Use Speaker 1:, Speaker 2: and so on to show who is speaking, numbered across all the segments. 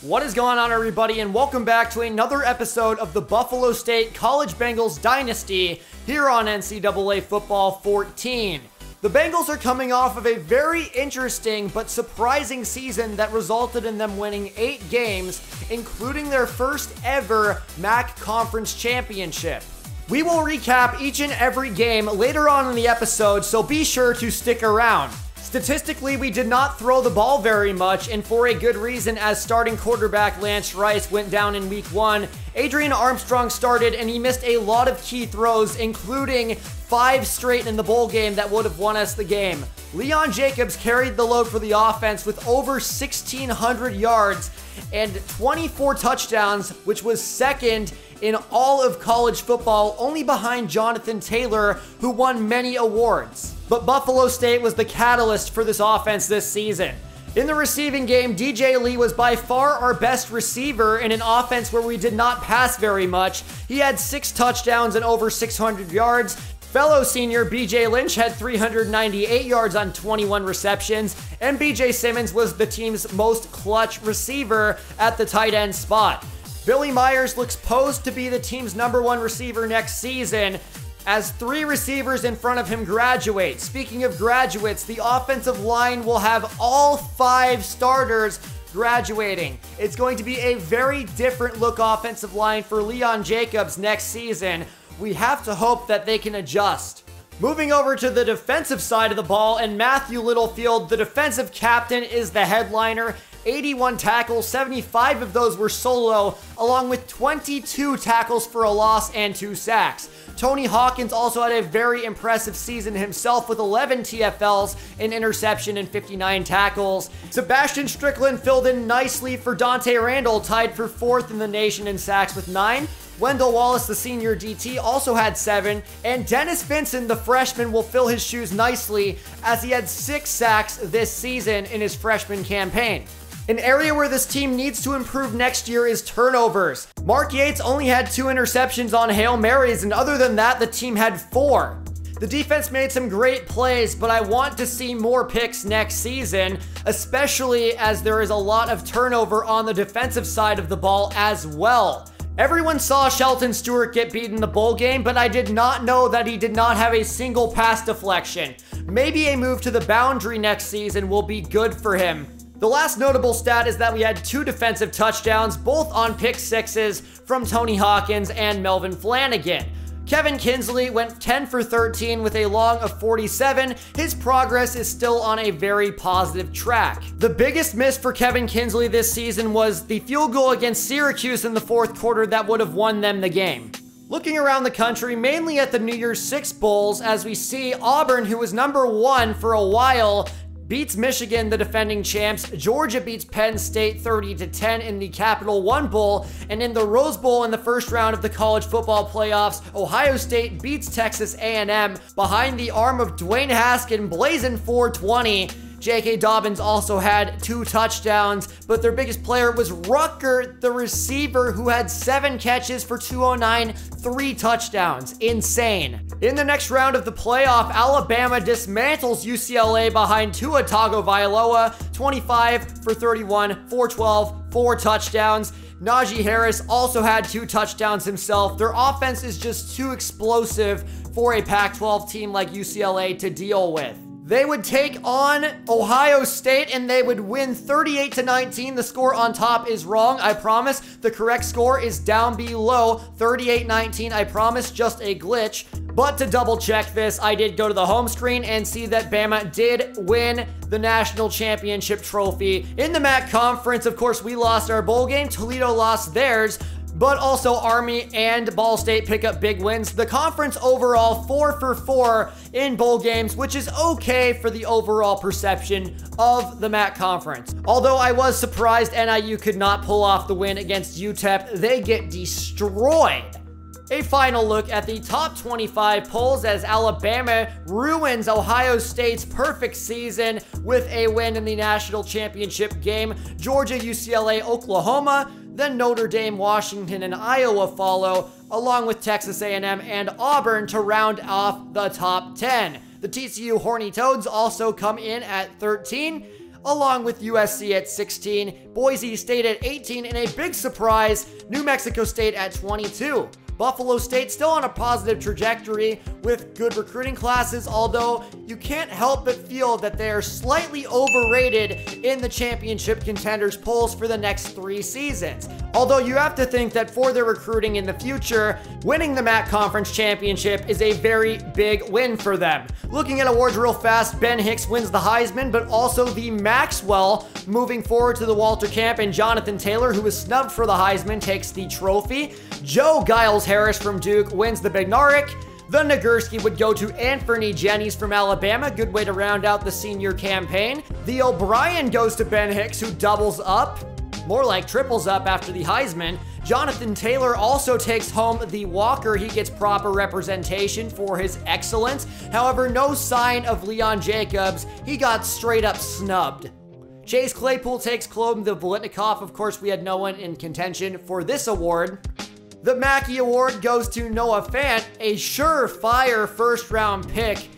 Speaker 1: What is going on, everybody, and welcome back to another episode of the Buffalo State College Bengals Dynasty here on NCAA Football 14. The Bengals are coming off of a very interesting but surprising season that resulted in them winning 8 games, including their first ever MAC Conference Championship. We will recap each and every game later on in the episode, so be sure to stick around. Statistically, we did not throw the ball very much, and for a good reason, as starting quarterback Lance Rice went down in week 1. Adrian Armstrong started, and he missed a lot of key throws, including 5 straight in the bowl game that would have won us the game. Leon Jacobs carried the load for the offense with over 1,600 yards and 24 touchdowns, which was second in all of college football, only behind Jonathan Taylor, who won many awards. But Buffalo State was the catalyst for this offense this season. In the receiving game, DJ Lee was by far our best receiver in an offense where we did not pass very much. He had 6 touchdowns and over 600 yards. Fellow senior BJ Lynch had 398 yards on 21 receptions, and BJ Simmons was the team's most clutch receiver at the tight end spot. Billy Myers looks posed to be the team's #1 receiver next season, as 3 receivers in front of him graduate. Speaking of graduates, the offensive line will have all 5 starters graduating. It's going to be a very different look offensive line for Leon Jacobs next season. We have to hope that they can adjust. Moving over to the defensive side of the ball, and Matthew Littlefield, the defensive captain, is the headliner. 81 tackles, 75 of those were solo, along with 22 tackles for a loss and 2 sacks. Tony Hawkins also had a very impressive season himself with 11 TFLs, an interception, and 59 tackles. Sebastian Strickland filled in nicely for Dante Randall, tied for 4th in the nation in sacks with 9. Wendell Wallace, the senior DT, also had 7, and Dennis Vincent, the freshman, will fill his shoes nicely as he had 6 sacks this season in his freshman campaign. An area where this team needs to improve next year is turnovers. Mark Yates only had 2 interceptions on Hail Marys, and other than that, the team had 4. The defense made some great plays, but I want to see more picks next season, especially as there is a lot of turnover on the defensive side of the ball as well. Everyone saw Shelton Stewart get beat in the bowl game, but I did not know that he did not have a single pass deflection. Maybe a move to the boundary next season will be good for him. The last notable stat is that we had 2 defensive touchdowns, both on pick sixes from Tony Hawkins and Melvin Flanagan. Kevin Kinsley went 10 for 13 with a long of 47. His progress is still on a very positive track. The biggest miss for Kevin Kinsley this season was the field goal against Syracuse in the 4th quarter that would have won them the game. Looking around the country, mainly at the New Year's 6 bowls, as we see Auburn, who was #1 for a while, beats Michigan, the defending champs. Georgia beats Penn State 30-10 in the Capital One Bowl. And in the Rose Bowl in the first round of the college football playoffs, Ohio State beats Texas A&M behind the arm of Dwayne Haskin, blazing 420. J.K. Dobbins also had 2 touchdowns, but their biggest player was Rucker, the receiver, who had 7 catches for 209, 3 touchdowns. Insane. In the next round of the playoff, Alabama dismantles UCLA behind Tua Tagovailoa, 25 for 31, 412, 4 touchdowns. Najee Harris also had 2 touchdowns himself. Their offense is just too explosive for a Pac-12 team like UCLA to deal with. They would take on Ohio State and they would win 38-19. The score on top is wrong, I promise. The correct score is down below, 38-19. I promise, just a glitch. But to double check this, I did go to the home screen and see that Bama did win the national championship trophy in the MAC conference. Of course, we lost our bowl game. Toledo lost theirs. But also Army and Ball State pick up big wins. The conference overall 4 for 4 in bowl games, which is okay for the overall perception of the MAC conference. Although I was surprised NIU could not pull off the win against UTEP. They get destroyed. A final look at the top 25 polls as Alabama ruins Ohio State's perfect season with a win in the national championship game. Georgia, UCLA, Oklahoma, then Notre Dame, Washington, and Iowa follow, along with Texas A&M and Auburn to round off the top 10. The TCU Horny Toads also come in at 13. along with USC at 16, Boise State at 18, and a big surprise, New Mexico State at 22. Buffalo State still on a positive trajectory with good recruiting classes, although you can't help but feel that they are slightly overrated in the championship contenders polls for the next 3 seasons. Although you have to think that for their recruiting in the future, winning the MAC Conference Championship is a very big win for them. Looking at awards real fast, Ben Hicks wins the Heisman, but also the Maxwell moving forward to the Walter Camp, and Jonathan Taylor, who was snubbed for the Heisman, takes the trophy. Joe Giles-Harris from Duke wins the Bednarik. The Nagurski would go to Anthony Jennings from Alabama. Good way to round out the senior campaign. The O'Brien goes to Ben Hicks, who doubles up. More like triples up after the Heisman. Jonathan Taylor also takes home the Walker. He gets proper representation for his excellence. However, no sign of Leon Jacobs. He got straight up snubbed. Chase Claypool takes home the Bolitnikoff. Of course, we had no one in contention for this award. The Mackey Award goes to Noah Fant, a surefire first-round pick.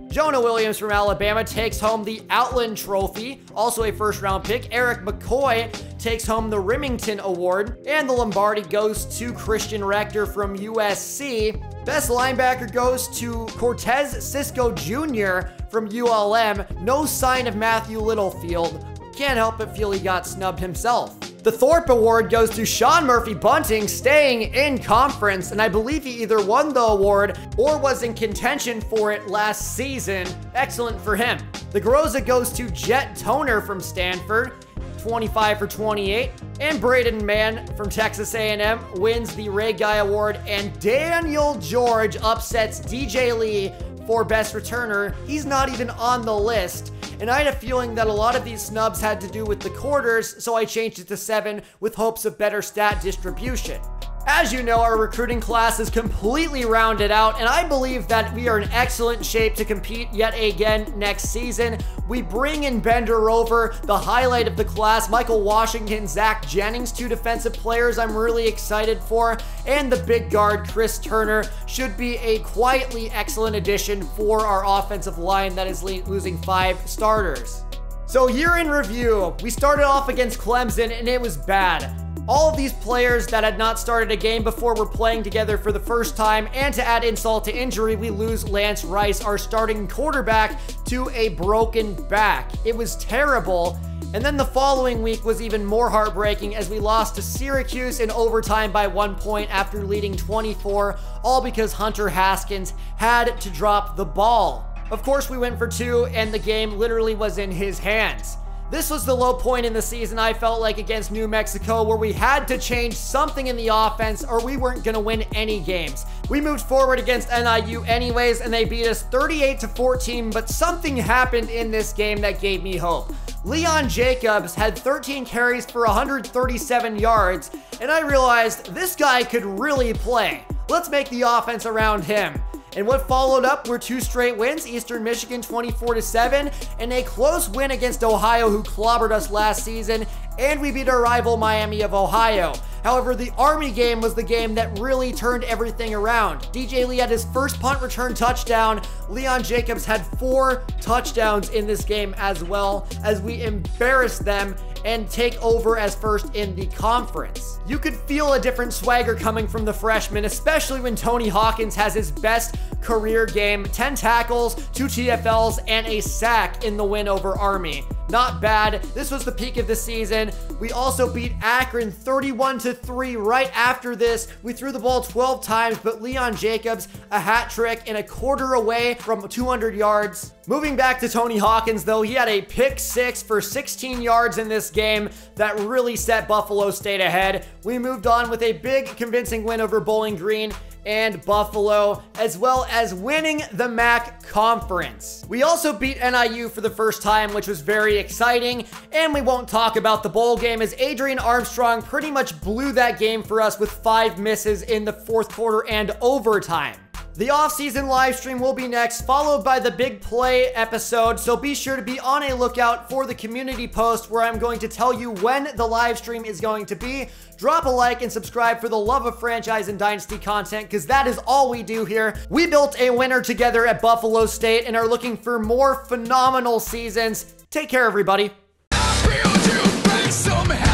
Speaker 1: Jonah Williams from Alabama takes home the Outland Trophy, also a first-round pick. Eric McCoy takes home the Remington Award, and the Lombardi goes to Christian Rector from USC. Best linebacker goes to Cortez Cisco Jr. from ULM. No sign of Matthew Littlefield. Can't help but feel he got snubbed himself. The Thorpe Award goes to Sean Murphy Bunting, staying in conference, and I believe he either won the award or was in contention for it last season. Excellent for him. The Groza goes to Jet Toner from Stanford, 25 for 28, and Braden Mann from Texas A&M wins the Ray Guy Award, and Daniel George upsets DJ Lee for Best Returner. He's not even on the list. And I had a feeling that a lot of these snubs had to do with the quarters, so I changed it to 7 with hopes of better stat distribution. As you know, our recruiting class is completely rounded out, and I believe that we are in excellent shape to compete yet again next season. We bring in Bender Rover, the highlight of the class, Michael Washington, Zach Jennings, 2 defensive players I'm really excited for, and the big guard, Chris Turner, should be a quietly excellent addition for our offensive line that is losing 5 starters. So year in review, we started off against Clemson, and it was bad. All of these players that had not started a game before were playing together for the first time, and to add insult to injury, we lose Lance Rice, our starting quarterback, to a broken back. It was terrible. And then the following week was even more heartbreaking as we lost to Syracuse in overtime by 1 point after leading 24, all because Hunter Haskins had to drop the ball. Of course, we went for 2, and the game literally was in his hands. This was the low point in the season, I felt like, against New Mexico, where we had to change something in the offense or we weren't going to win any games. We moved forward against NIU anyways, and they beat us 38-14, but something happened in this game that gave me hope. Leon Jacobs had 13 carries for 137 yards, and I realized this guy could really play. Let's make the offense around him. And what followed up were 2 straight wins, Eastern Michigan 24-7, and a close win against Ohio, who clobbered us last season, and we beat our rival Miami of Ohio. However, the Army game was the game that really turned everything around. DJ Lee had his first punt return touchdown. Leon Jacobs had 4 touchdowns in this game as well, as we embarrassed them and take over as first in the conference. You could feel a different swagger coming from the freshman, especially when Tony Hawkins has his best career game, 10 tackles, 2 TFLs, and a sack in the win over Army. Not bad. This was the peak of the season. We also beat Akron 31-3 right after this. We threw the ball 12 times, but Leon Jacobs, a hat trick and a quarter away from 200 yards. Moving back to Tony Hawkins, though, he had a pick 6 for 16 yards in this game that really set Buffalo State ahead. We moved on with a big, convincing win over Bowling Green and Buffalo, as well as winning the MAC Conference. We also beat NIU for the first time, which was very exciting, and we won't talk about the bowl game as Adrian Armstrong pretty much blew that game for us with 5 misses in the 4th quarter and overtime. The off-season live stream will be next, followed by the Big Play episode, so be sure to be on a lookout for the community post where I'm going to tell you when the live stream is going to be. Drop a like and subscribe for the love of franchise and dynasty content, because that is all we do here. We built a winner together at Buffalo State and are looking for more phenomenal seasons. Take care, everybody.
Speaker 2: like some